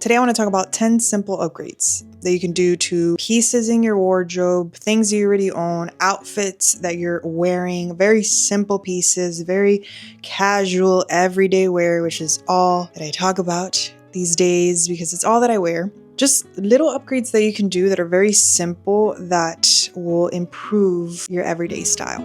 Today I want to talk about 10 simple upgrades that you can do to pieces in your wardrobe, things you already own, outfits that you're wearing, very simple pieces, very casual, everyday wear, which is all that I talk about these days because it's all that I wear. Just little upgrades that you can do that are very simple that will improve your everyday style.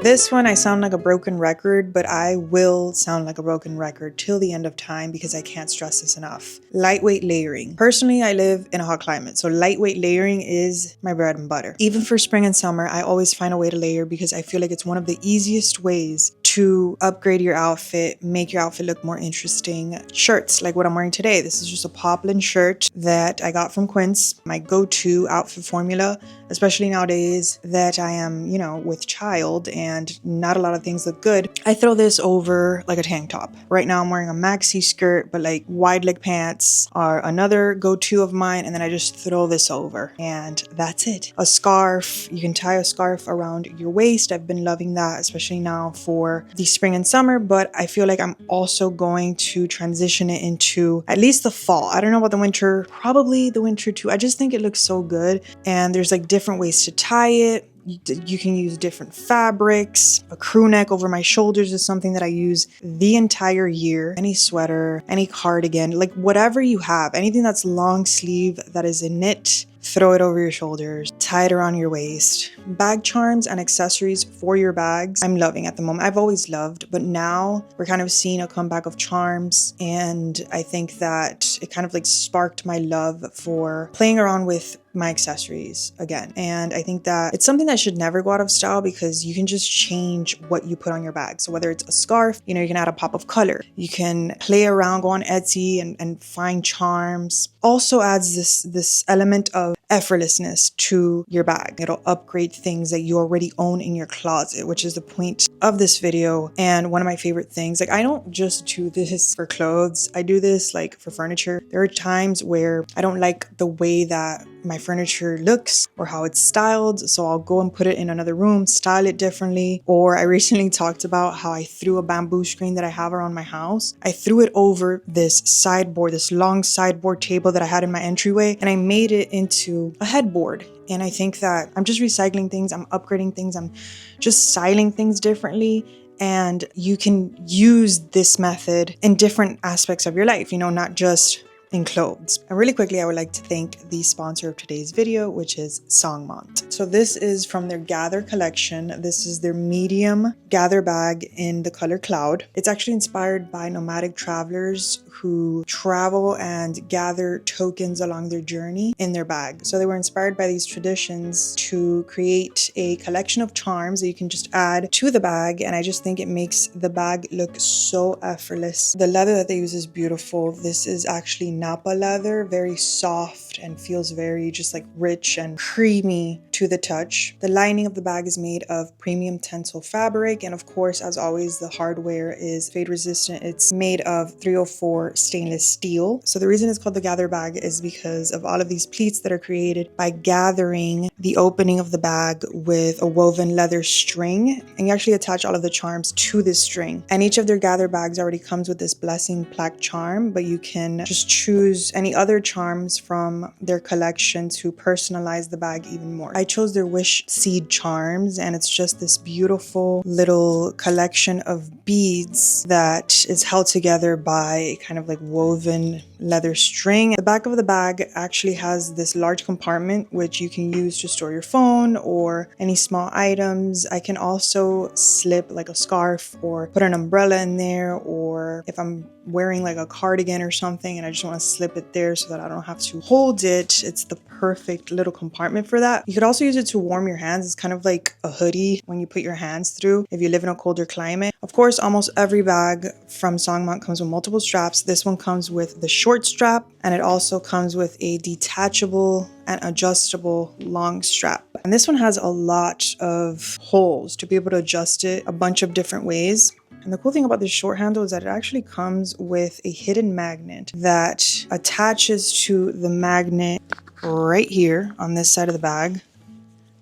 This one, I sound like a broken record, but I will sound like a broken record till the end of time because I can't stress this enough. Lightweight layering. Personally, I live in a hot climate, so lightweight layering is my bread and butter. Even for spring and summer, I always find a way to layer because I feel like it's one of the easiest ways to upgrade your outfit, make your outfit look more interesting. Shirts, like what I'm wearing today. This is just a poplin shirt that I got from Quince, my go-to outfit formula, especially nowadays that I am, with child and not a lot of things look good. I throw this over like a tank top. Right now I'm wearing a maxi skirt, but like wide leg pants are another go-to of mine. And then I just throw this over and that's it. A scarf, you can tie a scarf around your waist. I've been loving that, especially now for the spring and summer, but I feel like I'm also going to transition it into at least the fall. I don't know about the winter, probably the winter too. I just think it looks so good. And there's like different ways to tie it. You can use different fabrics. A crew neck over my shoulders is something that I use the entire year. Any sweater, any cardigan, like whatever you have, anything that's long sleeve that is a knit, throw it over your shoulders, tie it around your waist. Bag charms and accessories for your bags, I'm loving at the moment. I've always loved, but now we're kind of seeing a comeback of charms. And I think that it kind of like sparked my love for playing around with my accessories again. And I think that it's something that should never go out of style because you can just change what you put on your bag. So whether it's a scarf, you can add a pop of color. You can play around, go on Etsy and find charms. Also adds this element of effortlessness to your bag. It'll upgrade things that you already own in your closet, which is the point of this video. And one of my favorite things, like I don't just do this for clothes. I do this like for furniture. There are times where I don't like the way that my furniture looks or how it's styled. So I'll go and put it in another room, style it differently. Or I recently talked about how I threw a bamboo screen that I have around my house. I threw it over this sideboard, this long sideboard table that I had in my entryway, and I made it into a headboard. And I think that I'm just recycling things, I'm upgrading things, I'm just styling things differently. And you can use this method in different aspects of your life, not just in clothes. And really quickly, I would like to thank the sponsor of today's video, which is Songmont. So this is from their Gather collection. This is their medium gather bag in the color cloud. It's actually inspired by nomadic travelers who travel and gather tokens along their journey in their bag. So they were inspired by these traditions to create a collection of charms that you can just add to the bag. And I just think it makes the bag look so effortless. The leather that they use is beautiful. This is actually Napa leather, very soft and feels very just like rich and creamy to the touch. The lining of the bag is made of premium tensile fabric. And of course, as always, the hardware is fade resistant. It's made of 304 stainless steel. So the reason it's called the Gather bag is because of all of these pleats that are created by gathering the opening of the bag with a woven leather string. And you actually attach all of the charms to this string. And each of their Gather bags already comes with this blessing plaque charm, but you can just choose any other charms from their collection to personalize the bag even more. I chose their wish seed charms, and it's just this beautiful little collection of beads that is held together by kind of like woven leather string. The back of the bag actually has this large compartment which you can use to store your phone or any small items. I can also slip like a scarf or put an umbrella in there, or if I'm wearing like a cardigan or something and I just want to slip it there so that I don't have to hold it, it's the perfect little compartment for that. You could also use it to warm your hands. It's kind of like a hoodie when you put your hands through if you live in a colder climate. Of course, almost every bag from Songmont comes with multiple straps. This one comes with the short strap, and it also comes with a detachable and adjustable long strap. And this one has a lot of holes to be able to adjust it a bunch of different ways. And the cool thing about this short handle is that it actually comes with a hidden magnet that attaches to the magnet right here on this side of the bag,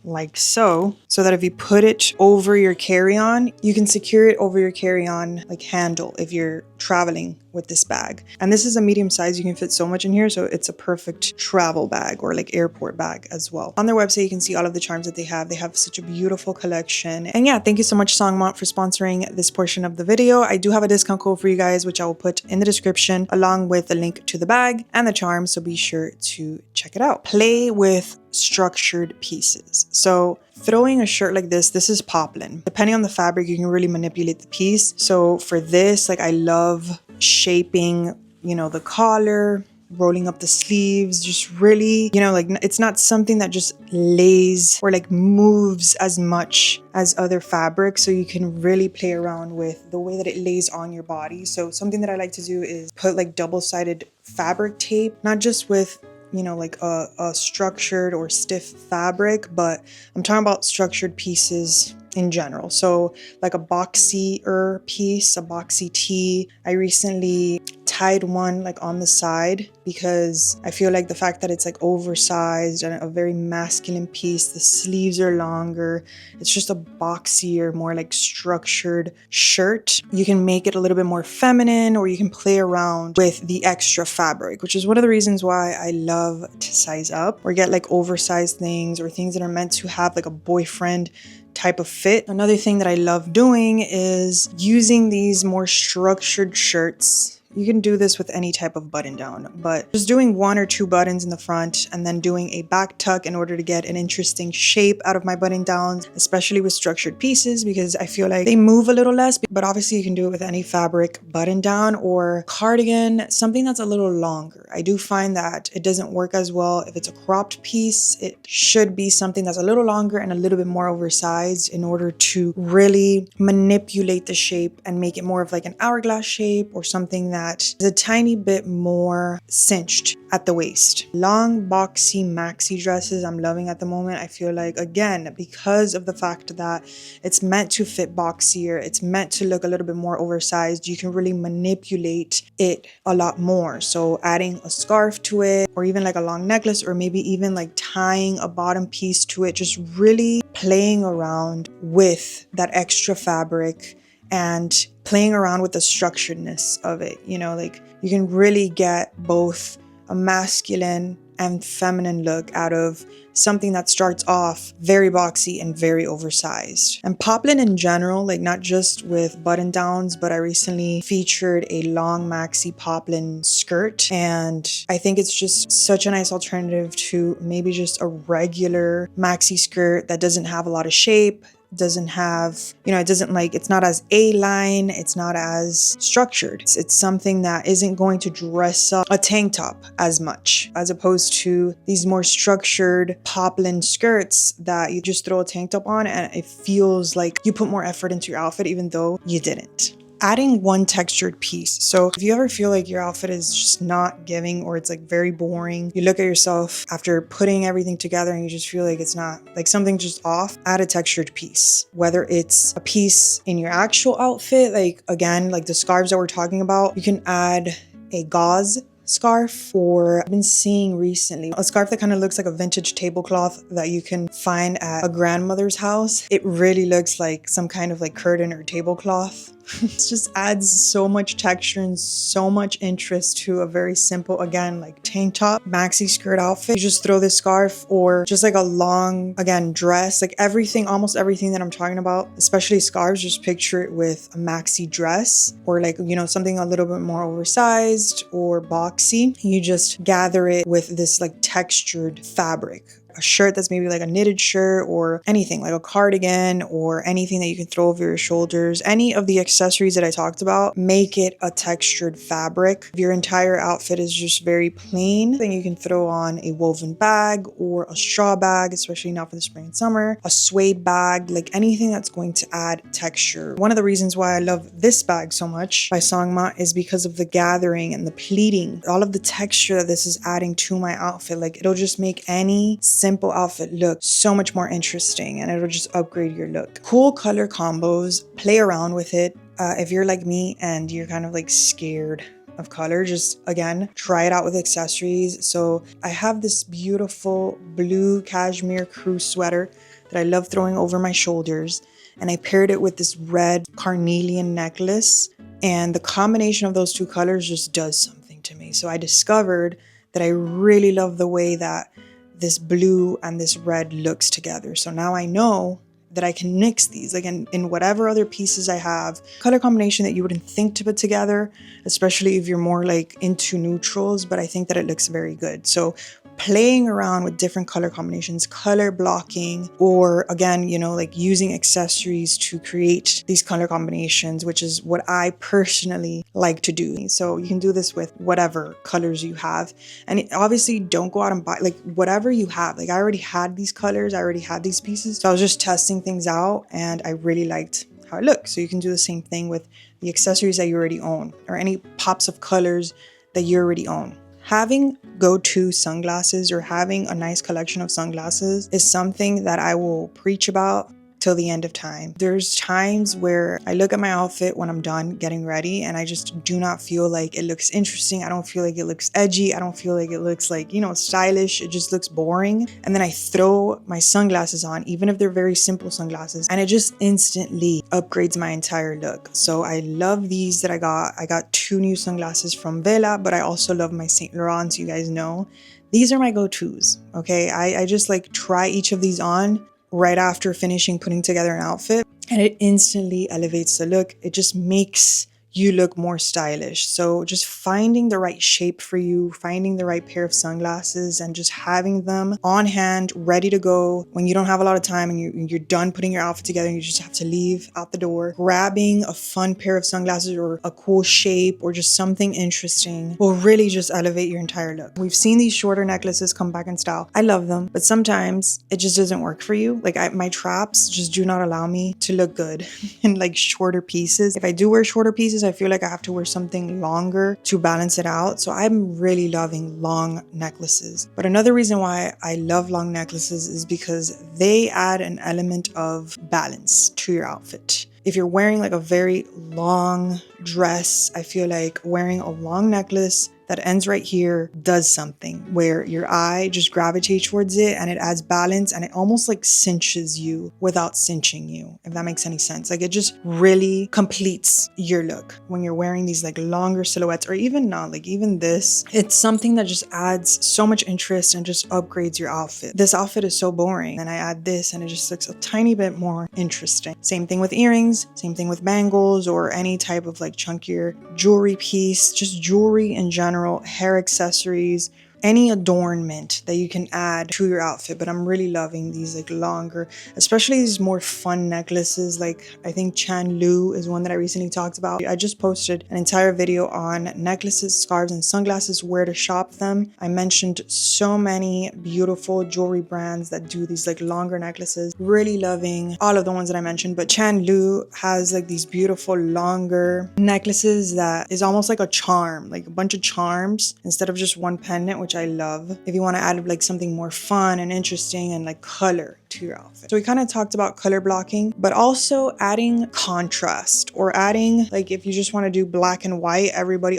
like so that if you put it over your carry-on, you can secure it over your carry-on like handle if you're traveling with this bag. And this is a medium size. You can fit so much in here, so it's a perfect travel bag or like airport bag as well. On their website, you can see all of the charms that they have. They have such a beautiful collection. And yeah, thank you so much Songmont for sponsoring this portion of the video. I do have a discount code for you guys, which I will put in the description along with the link to the bag and the charms, so be sure to check it out. Play with structured pieces. So throwing a shirt like this is poplin. Depending on the fabric, you can really manipulate the piece. So for this, like I love shaping, you know, the collar, rolling up the sleeves, just really, you know, like it's not something that just lays or like moves as much as other fabrics. So you can really play around with the way that it lays on your body. So something that I like to do is put like double-sided fabric tape, not just with, you know, like a structured or stiff fabric, but I'm talking about structured pieces in general. So like a boxier piece, a boxy tee. I recently tied one like on the side because I feel like the fact that it's like oversized and a very masculine piece, the sleeves are longer, it's just a boxier, more like structured shirt. You can make it a little bit more feminine, or you can play around with the extra fabric, which is one of the reasons why I love to size up or get like oversized things or things that are meant to have like a boyfriend type of fit. Another thing that I love doing is using these more structured shirts. You can do this with any type of button down, but just doing 1 or 2 buttons in the front and then doing a back tuck in order to get an interesting shape out of my button downs, especially with structured pieces, because I feel like they move a little less, but obviously you can do it with any fabric button down or cardigan, something that's a little longer. I do find that it doesn't work as well if it's a cropped piece. It should be something that's a little longer and a little bit more oversized in order to really manipulate the shape and make it more of like an hourglass shape or something that is a tiny bit more cinched at the waist. Long boxy maxi dresses I'm loving at the moment. I feel like, again, because of the fact that it's meant to fit boxier, it's meant to look a little bit more oversized, you can really manipulate it a lot more. So adding a scarf to it, or even like a long necklace, or maybe even like tying a bottom piece to it, just really playing around with that extra fabric and playing around with the structuredness of it. You know, like you can really get both a masculine and feminine look out of something that starts off very boxy and very oversized. And poplin in general, like not just with button downs, but I recently featured a long maxi poplin skirt, and I think it's just such a nice alternative to maybe just a regular maxi skirt that doesn't have a lot of shape, doesn't have, you know, it doesn't like, it's not as A-line, it's not as structured. It's something that isn't going to dress up a tank top as much, as opposed to these more structured poplin skirts that you just throw a tank top on and it feels like you put more effort into your outfit even though you didn't. Adding one textured piece. So if you ever feel like your outfit is just not giving, or it's like very boring, you look at yourself after putting everything together and you just feel like it's not, like something's just off, add a textured piece. Whether it's a piece in your actual outfit, like again, like the scarves that we're talking about, you can add a gauze scarf, or I've been seeing recently a scarf that kind of looks like a vintage tablecloth that you can find at a grandmother's house. It really looks like some kind of like curtain or tablecloth. It just adds so much texture and so much interest to a very simple, again, like tank top, maxi skirt outfit. You just throw this scarf or just like a long, again, dress, like everything, almost everything that I'm talking about, especially scarves, just picture it with a maxi dress or like, you know, something a little bit more oversized or boxy. You just gather it with this like textured fabric. A shirt that's maybe like a knitted shirt, or anything like a cardigan, or anything that you can throw over your shoulders. Any of the accessories that I talked about, make it a textured fabric. If your entire outfit is just very plain, then you can throw on a woven bag or a straw bag, especially now for the spring and summer, a suede bag, like anything that's going to add texture. One of the reasons why I love this bag so much by Songma is because of the gathering and the pleating, all of the texture that this is adding to my outfit. Like it'll just make any simple outfit look so much more interesting, and it'll just upgrade your look. Cool color combos, play around with it. If you're like me and you're kind of like scared of color, just again, try it out with accessories. So I have this beautiful blue cashmere crew sweater that I love throwing over my shoulders. and I paired it with this red carnelian necklace. And the combination of those two colors just does something to me. So I discovered that I really love the way that this blue and this red looks together. So now I know that I can mix these like in whatever other pieces I have, color combination that you wouldn't think to put together, especially if you're more like into neutrals, but I think that it looks very good. So playing around with different color combinations, color blocking, or again, you know, like using accessories to create these color combinations, which is what I personally like to do. So you can do this with whatever colors you have. And obviously don't go out and buy like whatever you have. Like I already had these colors, I already had these pieces. So I was just testing things out and I really liked how it looked. So you can do the same thing with the accessories that you already own or any pops of colors that you already own. Having go-to sunglasses or having a nice collection of sunglasses is something that I will preach about till the end of time. There's times where I look at my outfit when I'm done getting ready and I just do not feel like it looks interesting. I don't feel like it looks edgy. I don't feel like it looks like, you know, stylish. It just looks boring. And then I throw my sunglasses on, even if they're very simple sunglasses, and it just instantly upgrades my entire look. So I love these that I got. I got 2 new sunglasses from Vela, but I also love my Saint Laurents, you guys know. These are my go-tos, okay? I just like try each of these on right after finishing putting together an outfit, and it instantly elevates the look. It just makes you look more stylish. So just finding the right shape for you, finding the right pair of sunglasses and just having them on hand, ready to go when you don't have a lot of time and you're done putting your outfit together and you just have to leave out the door. Grabbing a fun pair of sunglasses or a cool shape or just something interesting will really just elevate your entire look. We've seen these shorter necklaces come back in style. I love them, but sometimes it just doesn't work for you. Like my traps just do not allow me to look good in like shorter pieces. If I do wear shorter pieces, I feel like I have to wear something longer to balance it out. So I'm really loving long necklaces. But another reason why I love long necklaces is because they add an element of balance to your outfit. If you're wearing like a very long dress, I feel like wearing a long necklace that ends right here does something where your eye just gravitates towards it and it adds balance and it almost like cinches you without cinching you, if that makes any sense. Like it just really completes your look when you're wearing these like longer silhouettes, or even not, like even this. It's something that just adds so much interest and just upgrades your outfit. This outfit is so boring and I add this and it just looks a tiny bit more interesting. Same thing with earrings, same thing with bangles or any type of like chunkier jewelry piece, just jewelry in general. Hair accessories, any adornment that you can add to your outfit. But I'm really loving these like longer, especially these more fun necklaces. Like I think Chan Lu is one that I recently talked about. I just posted an entire video on necklaces, scarves, and sunglasses, where to shop them. I mentioned so many beautiful jewelry brands that do these like longer necklaces. Really loving all of the ones that I mentioned, but Chan Lu has like these beautiful longer necklaces that is almost like a charm, like a bunch of charms instead of just one pendant, which I love if you want to add like something more fun and interesting and like color to your outfit. So we kind of talked about color blocking, but also adding contrast, or adding like if you just want to do black and white,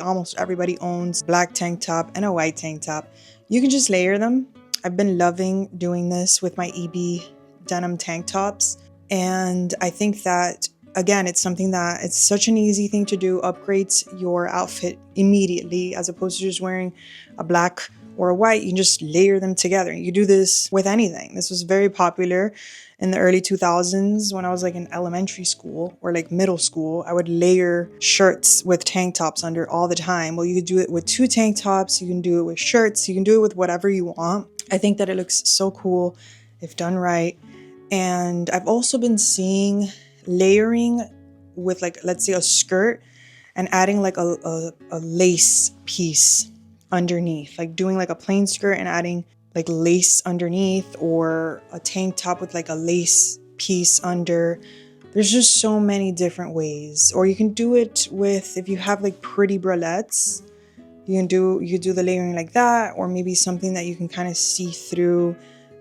almost everybody owns black tank top and a white tank top. You can just layer them. I've been loving doing this with my EB denim tank tops, and I think that again, it's something that it's such an easy thing to do, upgrades your outfit immediately, as opposed to just wearing a black or a white. You can just layer them together. You do this with anything. This was very popular in the early 2000s when I was like in elementary school or like middle school. I would layer shirts with tank tops under all the time. Well, you could do it with 2 tank tops. You can do it with shirts. You can do it with whatever you want. I think that it looks so cool if done right. And I've also been seeing layering with like, let's say a skirt and adding like a lace piece underneath, like doing like a plain skirt and adding like lace underneath, or a tank top with like a lace piece under. There's just so many different ways. Or you can do it with, if you have like pretty bralettes, you could do the layering like that, or maybe something that you can kind of see through.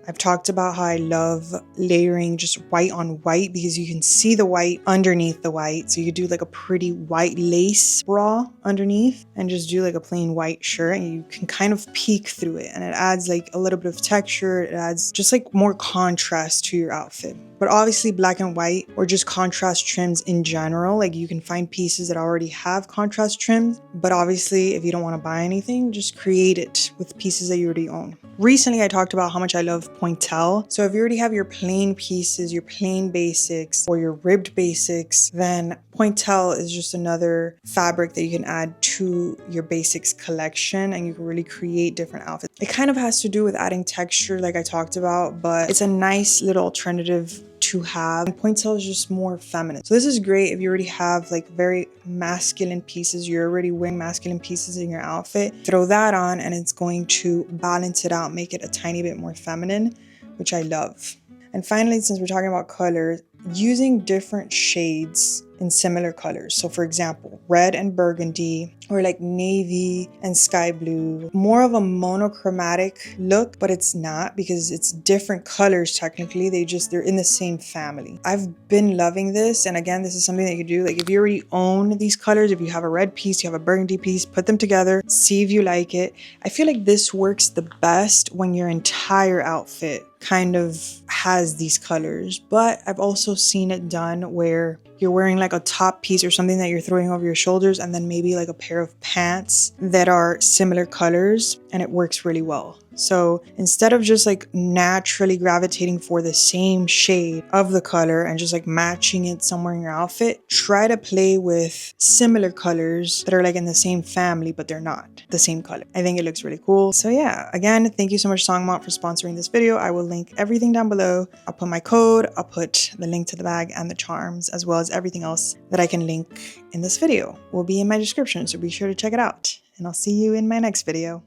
I've talked about how I love layering just white on white because you can see the white underneath the white. So you could do like a pretty white lace bra underneath and just do like a plain white shirt, and you can kind of peek through it, and it adds like a little bit of texture. It adds just like more contrast to your outfit. But obviously black and white, or just contrast trims in general, like you can find pieces that already have contrast trims, but obviously if you don't want to buy anything, just create it with pieces that you already own. Recently I talked about how much I love pointelle. So if you already have your plain pieces, your plain basics, or your ribbed basics, then pointelle is just another fabric that you can add to your basics collection, and you can really create different outfits. It kind of has to do with adding texture like I talked about, but it's a nice little alternative to have. And pointelle is just more feminine. So this is great if you already have like very masculine pieces, you're already wearing masculine pieces in your outfit. Throw that on and it's going to balance it out, make it a tiny bit more feminine, which I love. And finally, since we're talking about colors, using different shades in similar colors. So for example, red and burgundy, or like navy and sky blue, more of a monochromatic look, but it's not, because it's different colors technically. They're in the same family. I've been loving this. And again, this is something that you do. Like if you already own these colors, if you have a red piece, you have a burgundy piece, put them together, see if you like it. I feel like this works the best when your entire outfit kind of has these colors. But I've also seen it done where you're wearing like a top piece or something that you're throwing over your shoulders, and then maybe like a pair of pants that are similar colors, and it works really well. So instead of just like naturally gravitating for the same shade of the color and just like matching it somewhere in your outfit, try to play with similar colors that are like in the same family, but they're not the same color. I think it looks really cool. So yeah, again, thank you so much Songmont for sponsoring this video. I will link everything down below. I'll put my code, I'll put the link to the bag and the charms, as well as everything else that I can link in this video will be in my description. So be sure to check it out, and I'll see you in my next video.